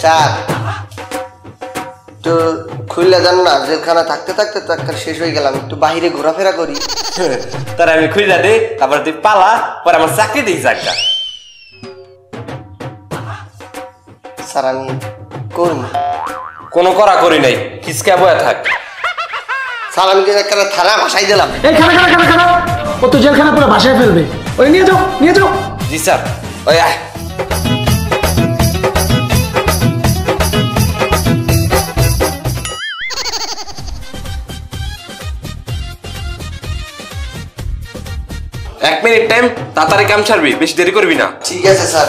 Sir তো খুললে যান না, জেলখানা থাকতে থাকতে তো একটা শেষ হয়ে গেলাম, একটু বাহিরে ঘোরাফেরা করি। তার আমি খুইলা দে, তারপর তুই পালা, পরে আমার চাকরি দিই জায়গা। স্যার আমি করব কোনো করা করি নাই, কিসকা বয়া থাক। স্যার আমি একটা থানা ভাসাই দিলাম। এই খানা খানা খানা খানা, ও তো জেলখানা পুরো ভাসায় ফেলবে। ওই নিয়ে যাও, নিয়ে যাও। জি স্যার। ওই আয়। এক মিনিট টাইম, তাড়াতাড়ি কাম ছাড়বি, বেশি দেরি করবি না। ঠিক আছে স্যার।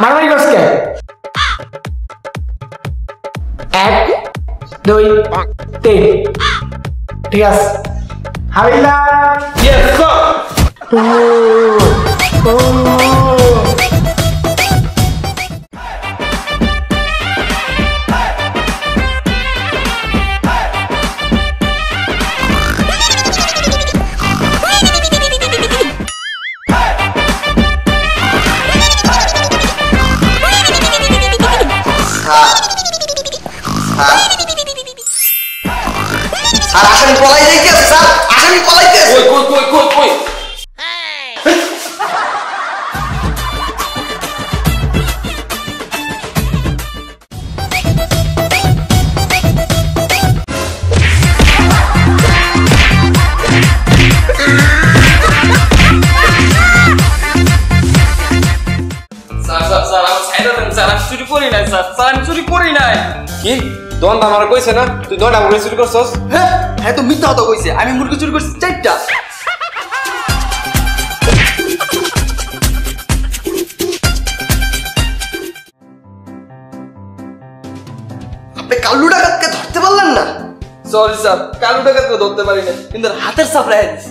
মারামারি করছে 1 2 3 ঠিক আছে হাবিলদার। Yes sir. স্যার আসামি পলাই যাইতেছে, স্যার আসামি পলাইতেছে। কই কই কই কই কই? স্যার স্যার স্যার আমি ছাইড়া দেন স্যার, আমি চুরি করি নাই স্যার, স্যার আমি চুরি করি নাই। কি দন্ড আমার কইছে না তুই দন্ড আমার চুরি করছস? হ্যাঁ হ্যাঁ তো মিথ্যা কথা কইছে, আমি মুরগি চুরি করছি 4টা। আপনি কালু ডাকাতকে ধরতে পারলেন না? সরি স্যার, কালু ডাকাতকে ধরতে পারি না, কিন্তু হাতের ছাপ রেখে দিছি।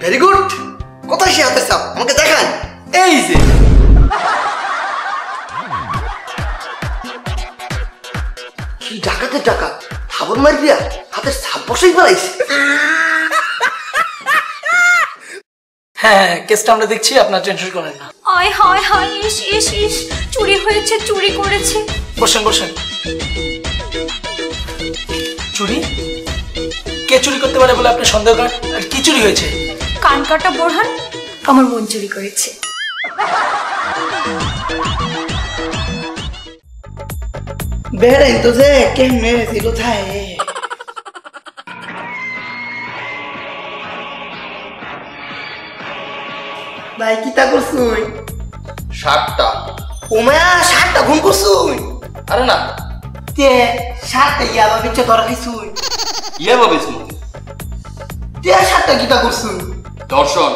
Very good. কোথায় সে হাতের ছাপ, আমাকে দেখান। এই যে কি ডাকাতের ডাকাত, থাবন মারবিয়া হাতের ছাপ বসেই পালাইছে। হ্যাঁ কেসটা আমরা দেখছি, আপনার টেনশন করেন না। আয় হায় হায়, ইস ইস ইস, চুরি হয়েছে, চুরি করেছে। বসেন বসেন। চুরি? কে চুরি করতে পারে বলে আপনি সন্দেহ করেন? আর কি চুরি হয়েছে? কান কাটা বোরহান আমার মন চুরি করেছে। বেড়াই তো যে কেমনে ছিল থায়। ভাই কি তা করছুই? 7টা। ওমা 7টা ঘুম করছুই? আরে না তে 7টা ইয়াবা বিচ্ছে ধরা খাইছুই? ইয়াবা বেসমু তে 7টা কিটা করছুই? দর্শন।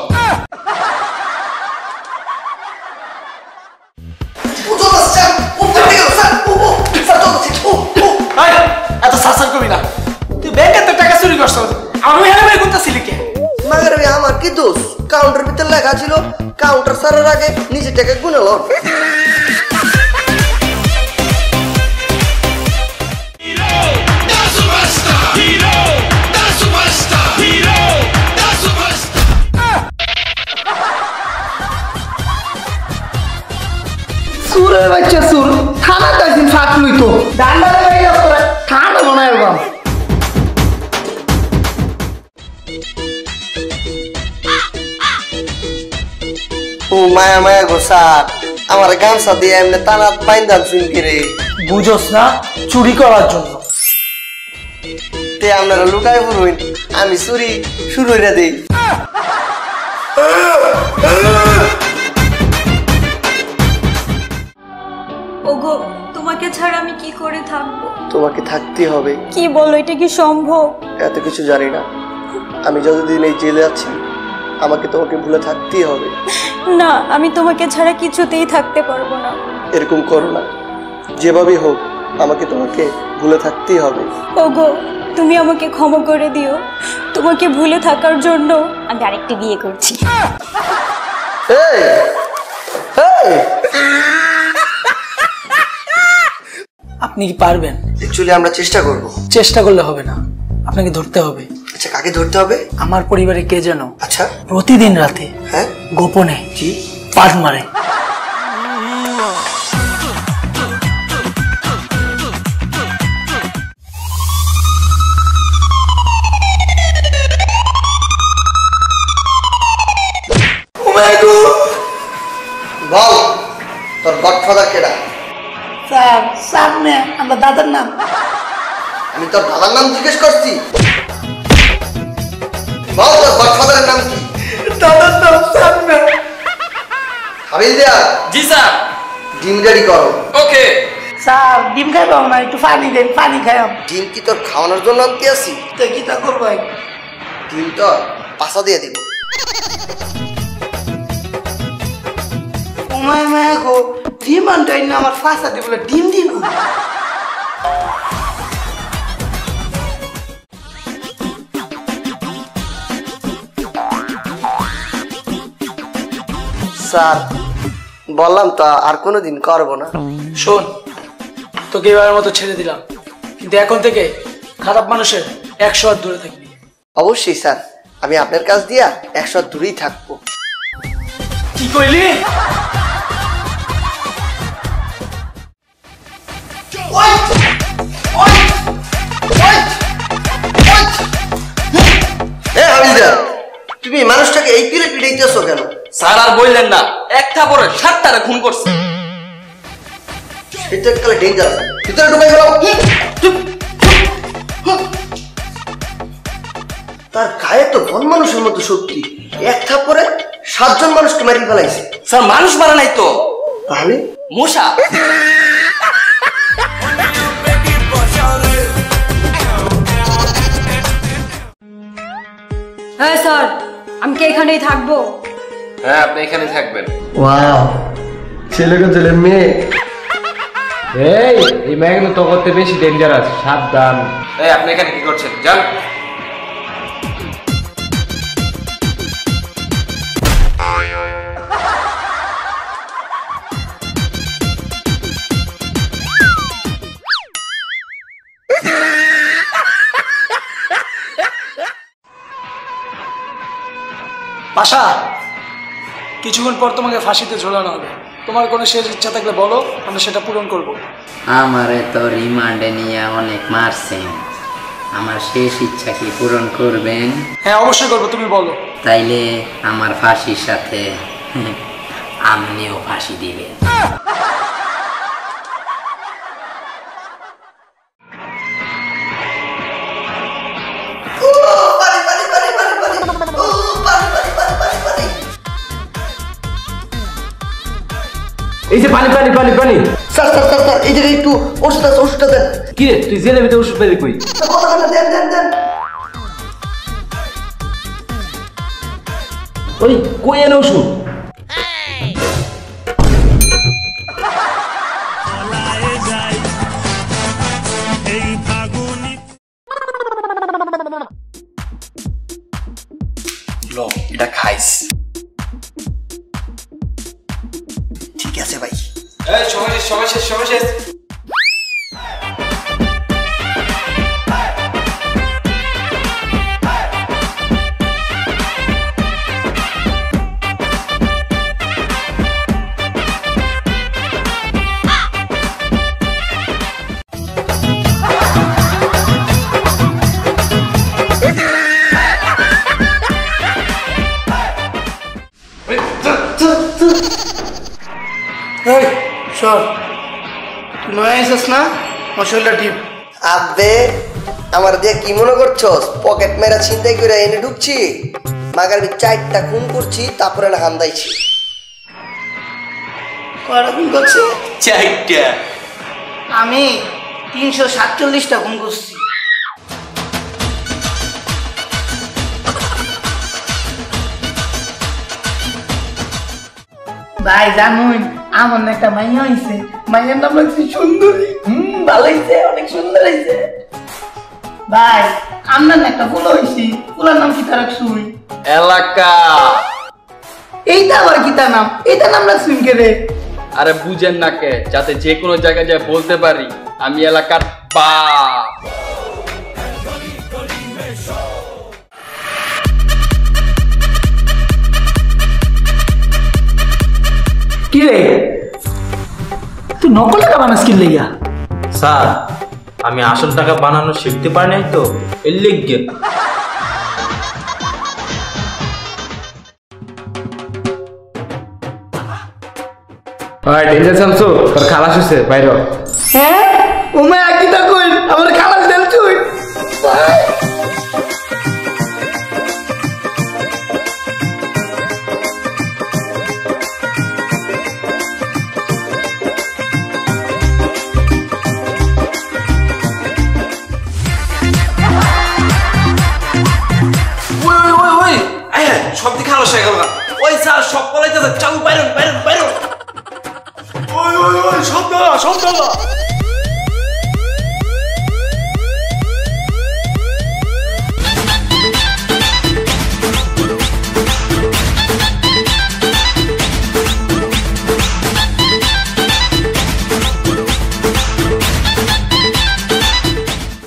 বুঝো না স্যার, উপরে গেল স্যার। ও স্যার তো ও এই এত সাসার করবি না। তুই ব্যাংকে তো টাকা চুরি করছস, আমি হেরে বের করতেছিলি কে? মাগের আমার কি দোষ? কাউন্টার ভিতরে লেখা ছিল কাউন্টার সারার আগে নিজে টাকা গুনে লো। সুরের বাচ্চা সুর, থানা তাইছিন ফাঁক লই তো ডান্ডারে বাইরে করে থানা বানায় বাম। ও মায়া মায়া গো স্যার, আমার গামছা দিয়ে এমনি টানা বাইন্দাল চুনকি রে। বুঝোস না, চুরি করার জন্য। তে আপনারা লুকায় পড়ুন, আমি চুরি শুরু করে দিই। ওগো, তোমাকে ছাড়া আমি কি করে থাকবো? তোমাকে থাকতে হবে। কি বলো, এটা কি সম্ভব? এত কিছু জানি না, আমি যতদিন এই জেলে আছি আমাকে তোমাকে ভুলে থাকতেই হবে। না, আমি তোমাকে ছাড়া কিছুতেই থাকতে পারবো না। এরকম করো না, যেভাবেই হোক আমাকে তোমাকে ভুলে থাকতেই হবে। ওগো, তুমি আমাকে ক্ষমা করে দিও। তোমাকে ভুলে থাকার জন্য আমি আরেকটি বিয়ে করছি। এই এই আপনি কি পারবেন? অ্যাকচুয়ালি আমরা চেষ্টা করব। চেষ্টা করলে হবে না, আপনাকে ধরতে হবে। আচ্ছা, কাকে ধরতে হবে? আমার পরিবারে কে যেন আচ্ছা প্রতিদিন রাতে হ্যাঁ গোপনে কি পাদ মারে। বল তোর গডফাদার কেডা? স্যার সামনে আমার দাদার নাম। আমি তোর দাদার নাম জিজ্ঞেস করছি। বল তোর গডফাদারের নাম কি? দাদার নাম সামনে। হাবিল দেয়া জি স্যার। ডিম রেডি করো। ওকে স্যার ডিম খাইবাম না, একটু পানি দেন, পানি খাইবাম। ডিম কি তোর খাওয়ানোর জন্য আনতে আসি? তো কি তা করবাই? ডিম তো পাশা দিয়ে দিব। ওমায় মায়া গো, ডিম আনটাই না আমার ফাঁসা দিয়ে বলে ডিম দিন। স্যার বললাম তো আর কোনোদিন করবো না। শোন, তোকে এবারের মতো ছেড়ে দিলাম, কিন্তু এখন থেকে খারাপ মানুষের 100 হাত দূরে থাকবি। অবশ্যই স্যার, আমি আপনার কাছ দিয়া 100 হাত দূরেই থাকবো। কি কইলি? তুমি মানুষটাকে এই পিড়ে পিড়াইতেছো কেন? স্যার আর বললেন না, এক থাপড়ে 7টারে খুন করছে। এটা কালে ডেঞ্জারাস। ভিতরে ঢুকাই গেল। তার গায়ে তো বন মানুষের মতো শক্তি, এক থাপড়ে 7 জন মানুষকে মারি ফেলাইছে। স্যার মানুষ মারা নাই তো, তাহলে মশা। হ্যাঁ স্যার, আমি কি এখানেই থাকবো? হ্যাঁ আপনি এখানে থাকবেন। ওয়াও, ছেলেকে ছেলে মেয়ে। এই মেয়েগুলো তো করতে বেশি ডেঞ্জারাস, সাবধান। এই আপনি এখানে কি করছেন? যান। পাশা, কিছুক্ষণ পর তোমাকে ফাঁসিতে ঝোলানো হবে। তোমার কোনো শেষ ইচ্ছা থাকলে বলো, আমরা সেটা পূরণ করব। আমারে তো রিমান্ডে নিয়ে অনেক মারছেন, আমার শেষ ইচ্ছা কি পূরণ করবেন? হ্যাঁ অবশ্যই করবো, তুমি বলো। তাইলে আমার ফাঁসির সাথে আপনিও ফাঁসি দিবেন। এই যে পানি পানি পানি পানি। স্যার স্যার স্যার স্যার, এই জায়গায় একটু ওষুধ আছে, ওষুধটা দেন। কি রে, তুই জেলের ভিতরে ওষুধ পেলি কই? দেন দেন দেন। ওই কই এনে ওষুধ? লো এটা খাইস। ঠিক আছে ভাই। এই সময় শেষ, সময় শেষ, সময় শেষ। এই সর, তুই নয় আইসস না, মশলা টিপ। আব্বে আমার দিয়ে কি মনে করছো? পকেট মেরা ছিনতাই করে এনে ঢুকছি, মাগার 4টা খুন করছি, তারপরে না হামদাইছি। কয়টা খুন করছে? 4টা। আমি 347টা খুন করছি। ভাই জানুন, আমার না একটা মাইয়া হয়েছে, মাইয়ার নাম লাগছে সুন্দরী। ভালো হয়েছে, অনেক সুন্দর হয়েছে। ভাই আপনার একটা ফুল হয়েছি, ফুলের নাম কি তার শুই? এলাকা। এইটা আবার কি তার নাম? এইটার নাম রাখছুন কে রে? আরে বুঝেন না কে, যাতে যে কোনো জায়গায় যায় বলতে পারি আমি এলাকার বাপ। কি রে তুই নকল টাকা বানাস কি লেগা? স্যার আমি আসল টাকা বানানো শিখতে পারি নাই তো এর লিগে। ওই ডেঞ্জার শামসু তোর খালাস হইছে বাইরে হ্যাঁ ওমা কি তা কই আমার খালাস দেন তুই? সব দিকে আলো হয়ে গেল না। ওই স্যার সব পলাইতেছে, চালু বাইরন বাইরন বাইরন। ওই সব দাঁড়া